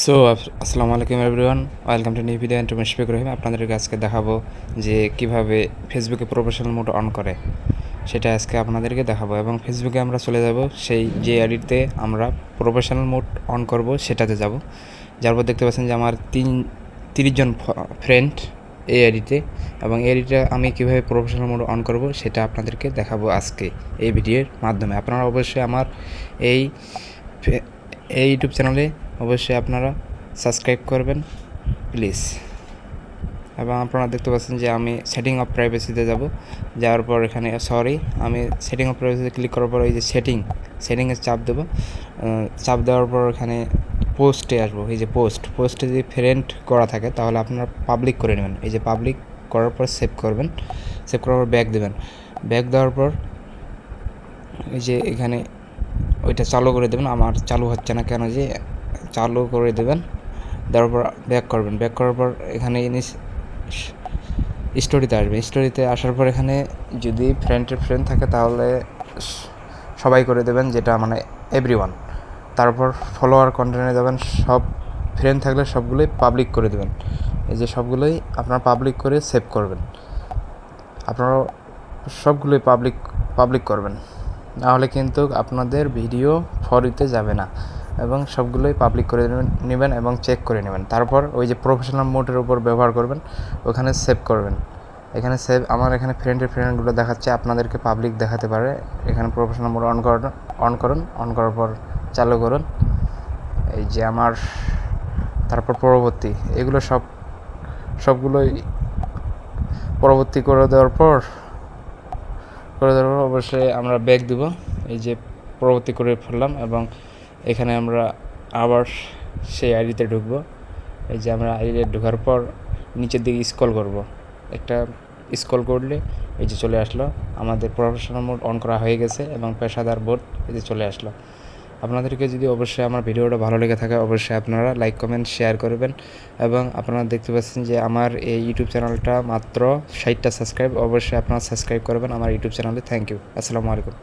So আসসালামু আলাইকুম everyone, welcome to new video and Mushfiq Rahim. আপনাদেরকে আজকে দেখাবো যে কিভাবে ফেসবুকে প্রফেশনাল মোড অন করে, সেটা আজকে আপনাদেরকে দেখাবো। এবং ফেসবুকে আমরা চলে যাব, সেই যে আইডিতে আমরা প্রফেশনাল মোড অন করব সেটাতে যাব। যার পর দেখতে পাচ্ছেন যে আমার 30 জন ফ্রেন্ড এই আইডিতে, এবং এই আইডিটা আমি কীভাবে প্রফেশনাল মোড অন করব সেটা আপনাদেরকে দেখাবো আজকে এই ভিডিওর মাধ্যমে। আপনারা অবশ্যই আমার এই ইউটিউব চ্যানেলে অবশ্যই আপনারা সাবস্ক্রাইব করবেন প্লিজ। এবং আপনারা দেখতে পাচ্ছেন যে আমি সেটিং অফ প্রাইভেসিতে যাব। যাওয়ার পর এখানে আমি সেটিং অফ প্রাইভেসিতে ক্লিক করার পর এই যে সেটিংয়ে চাপ দেবো। চাপ দেওয়ার পর এখানে পোস্টে আসবো। এই যে পোস্টে যদি ফ্রেন্ড করা থাকে তাহলে আপনারা পাবলিক করে নেবেন। এই যে পাবলিক করার পর সেভ করবেন। সেভ করার পর ব্যাক দেবেন। ব্যাক দেওয়ার পর এই যে এখানে ওইটা চালু করে দেবেন। আমার চালু হচ্ছে না কেন, যে চালু করে দেবেন। দেওয়ার পর ব্যাক করবেন। ব্যাক করার পর এখানে স্টোরিতে আসবে। স্টোরিতে আসার পর এখানে যদি ফ্রেন্ড থাকে তাহলে সবাই করে দেবেন, যেটা মানে এভরিওয়ান। তারপর ফলোয়ার কন্টেন্টে দেবেন, সব ফ্রেন্ড থাকলে সবগুলোই পাবলিক করে দেবেন। এই যে সবগুলোই আপনারা পাবলিক করে সেভ করবেন। আপনারা সবগুলোই পাবলিক করবেন, নাহলে কিন্তু আপনাদের ভিডিও ফরিতে যাবে না। এবং সবগুলোই পাবলিক করে নেবেন এবং চেক করে নেবেন। তারপর ওই যে প্রফেশনাল মোডের উপর ব্যবহার করবেন, ওখানে সেভ করবেন। এখানে আমার এখানে ফ্রেন্ডগুলো দেখাচ্ছে, আপনাদেরকে পাবলিক দেখাতে পারে। এখানে প্রফেশনাল মোড অন করার পর চালু করুন। এই যে আমার তারপর পরবর্তী, এগুলো সবগুলোই পরবর্তী করে দেওয়ার পর অবশ্যই আমরা ব্যাক দেব। এই যে পরবর্তী করে ফেললাম এবং এখানে আমরা আবার সেই আইডিতে ঢুকবো। এই যে আমরা আইডিতে ঢোকার পর নিচের দিকে স্ক্রল করব। একটা স্ক্রল করলে এই যে চলে আসলো, আমাদের প্রফেশনাল মোড অন করা হয়ে গেছে এবং পেশাদার মোড এই যে চলে আসলো। আপনাদেরকে যদি অবশ্যই আমার ভিডিওটা ভালো লেগে থাকে অবশ্যই আপনারা লাইক কমেন্ট শেয়ার করবেন। এবং আপনারা দেখতে পাচ্ছেন যে আমার এই ইউটিউব চ্যানেলটা মাত্র 60টা সাবস্ক্রাইব, অবশ্যই আপনারা সাবস্ক্রাইব করবেন আমার ইউটিউব চ্যানেলে। থ্যাংক ইউ, আসসালামু আলাইকুম।